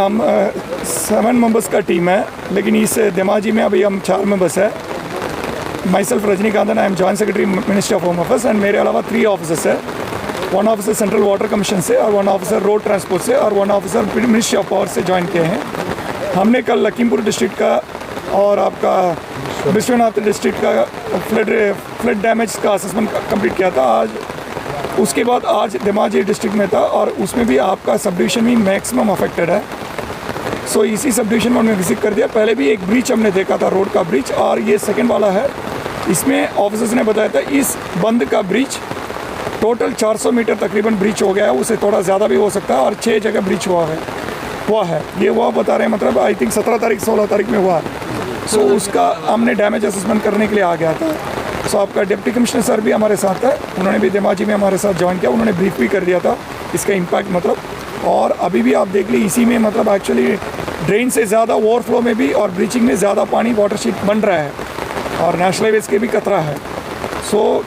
हम 7 मेंबर्स का टीम है, लेकिन इस धेमाजी में अभी हम 4 मेंबर्स है। Myself Rajanikanthan, I am joint secretary ministry of home affairs and मेरे अलावा 3 ऑफिसर्स है। 1 ऑफिसर सेंट्रल वाटर कमीशन से और 1 ऑफिसर रोड ट्रांसपोर्ट से और 1 ऑफिसर मिनिस्ट्री ऑफ पावर से ज्वाइन किए हैं। हमने कल लखीमपुर डिस्ट्रिक्ट का और आपका विश्वनाथ डिस्ट्रिक्ट का फ्लड डैमेज का असेसमेंट कंप्लीट किया था। आज उसके बाद आज धेमाजी डिस्ट्रिक्ट में था और उसमें भी आपका सब डिवीज़न भी मैक्सिमम अफेक्टेड है। सो इसी सब डिवीज़न में हमने विजिट कर दिया। पहले भी एक ब्रिज हमने देखा था, रोड का ब्रिज, और ये सेकेंड वाला है। इसमें ऑफिसर्स ने बताया था इस बंद का ब्रिज टोटल 400 मीटर तकरीबन ब्रिज हो गया है, उससे थोड़ा ज़्यादा भी हो सकता है, और 6 जगह ब्रिज हुआ है। ये हुआ बता रहे हैं, मतलब आई थिंक 17 तारीख 16 तारीख में हुआ। सो उसका हमने डैमेज असेसमेंट करने के लिए आ गया था। सो आपका डिप्टी कमिश्नर सर भी हमारे साथ है, उन्होंने भी धेमाजी में हमारे साथ ज्वाइन किया, उन्होंने ब्रीफ भी कर दिया था इसका इम्पैक्ट मतलब। और अभी भी आप देख ली इसी में मतलब एक्चुअली ड्रेन से ज़्यादा ओवरफ्लो में भी और ब्रीचिंग में ज़्यादा पानी वाटरशीट बन रहा है और नेशनल हाईवेज़ के भी खतरा है। सो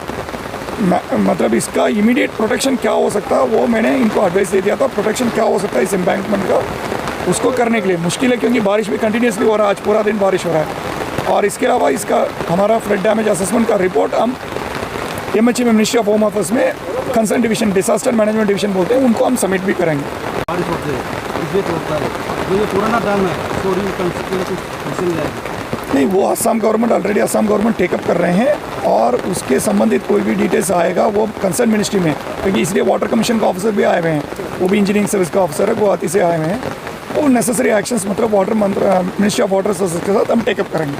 मतलब इसका इमीडिएट प्रोटेक्शन क्या हो सकता है वो मैंने इनको एडवाइस दे दिया था। प्रोटेक्शन क्या हो सकता है इस एम्बैंकमेंट का, उसको करने के लिए मुश्किल है क्योंकि बारिश भी कंटिन्यूसली हो रहा है, आज पूरा दिन बारिश हो रहा है। और इसके अलावा इसका हमारा फ्लड डैमेज असेसमेंट का रिपोर्ट हम MHE में मिनिस्ट्री ऑफ होम अफेयर्स में concern division, disaster management division बोलते हैं, उनको हम सबमिट भी करेंगे। बारिश होती है, इसलिए होता है जो ये पुराना डैम है सॉरी नहीं, वो Assam government already Assam government take up कर रहे हैं और उसके संबंधित कोई भी डिटेल्स आएगा वो कंसर्न मिनिस्ट्री में, क्योंकि इसलिए वाटर कमीशन का ऑफिसर भी आए हुए हैं, वो भी इंजीनियरिंग सर्विस का ऑफिसर है, गुवाहाटी से आए हुए हैं। वो नेसेसरी एक्शंस मतलब water ministry of water resources के साथ हम टेकअप करेंगे।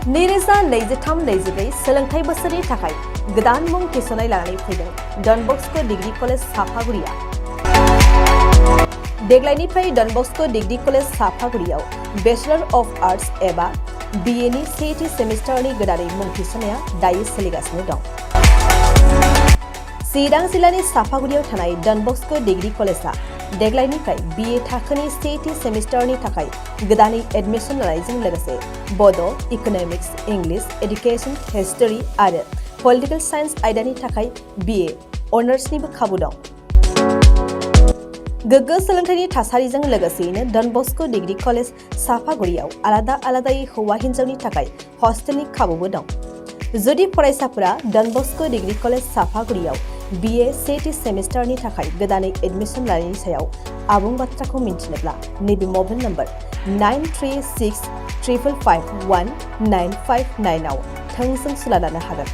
नैरोजा 23-24 सोलोंथाइ बोसोरनि थाखाय गोदान मुं थिसननाय लानानै फैदों डन बस्को डिग्री कलेज साफागुरिया। देग्लायनिफ्राय डन बस्को डिग्री कलेज साफागुरियाव बैचलर अफ आर्ट्स एबा BA नि सेथि सेमिस्टारनि गोदानै मुं थिसननाया दायो सोलिगासिनो दं। चिरां जिल्लानि साफागुरियाव थानाय डन बस्को डिग्री कलेजआ देग्लायनिफ्राय BA थाखोनि सेथि सेमिस्टारनि थाखाय गोदानै एडमिशन लानायजों लोगोसे बड', इकोनॉमिक्स, इंग्लिश, एडुकेशन, हिस्टरी आरो पलिटिकल साइंस आयदानि थाखाय BA अनार्सनिबो खाबु दं। गोग्गो सोलोंथाइनि थासारिजों लोगोसेयैनो डन बस्को डिग्री कलेज साफागुरियाव आलादा आलादायै हौवा हिन्जावनि थाखाय हस्टेलनि खाबुबो दं। जुदि फरायसाफोरा डन बस्को डिग्री कलेज साफागुरियाव BA सेथि सेमिस्टारनि थाखाय गोदानै एडमिशन लानायनि सायाव आबुं बाथ्राखौ मिन्थिनोब्ला नैबे मबाइल नम्बर 9365551959 आव थोंजों सुला लानो हागोन।